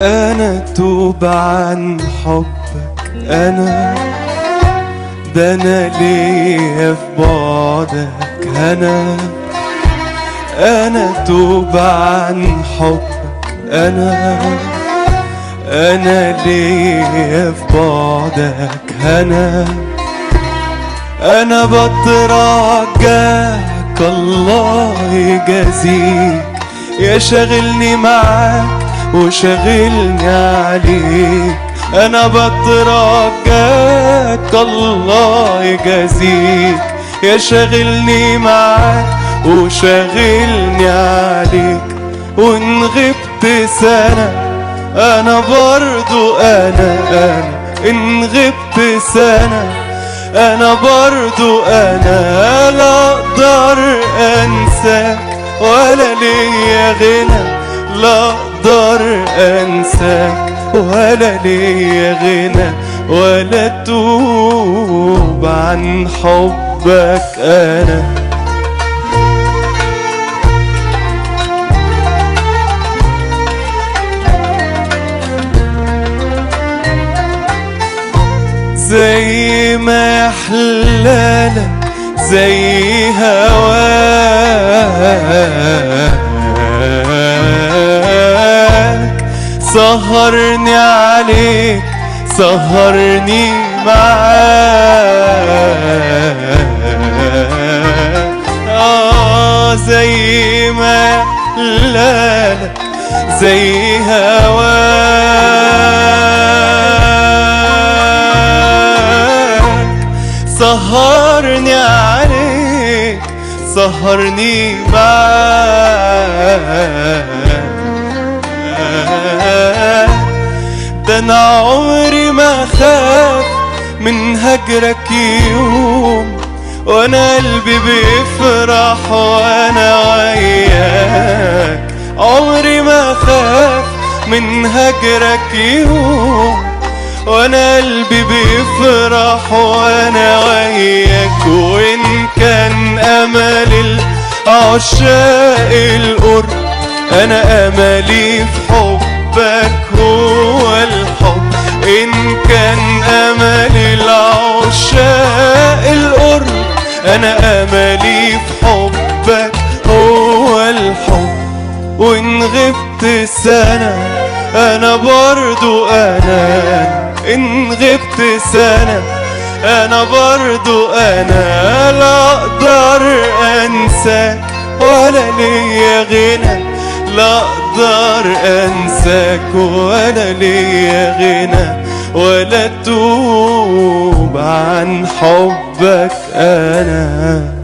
أنا توب عن حبك أنا، ده أنا ليا في بعدك أنا توب عن حبك أنا ليا في بعدك أنا بترجاك الله يجازيك، يا شاغلني معاك وشاغلني عليك. أنا بترجاك الله يجازيك، يا شاغلني معاك وشاغلني عليك. وإن غبت سنة أنا برضو أنا إن غبت سنة أنا برضو أنا لا أقدر أنساك ولا ليا غنى، لا أقدر أنساك ولا ليا غنى، ولا توب عن حبك أنا. زي ما يحلالك زي هواك، سهرني عليك سهرني معاك. زي ما يحلالك زي هواك، سهرني عليك سهرني معاك. ده أنا عمري ما خاف من هجرك يوم، وأنا قلبي بيفرح وأنا وياك. عمري ما خاف من هجرك يوم، وأنا قلبي بيفرح وأنا وياك. وإن كان أمل العشاق القرب، أنا أملي في حبك هو الحب. إن كان أمل العشاق القرب، أنا أملي في حبك هو الحب. وإن غبت سنة أنا برضو أنا إن غبت سنة أنا برضو أنا لا أقدر أنساك ولا ليا غنى، لا أقدر أنساك ولا ليا غنى، ولا توب عن حبك أنا.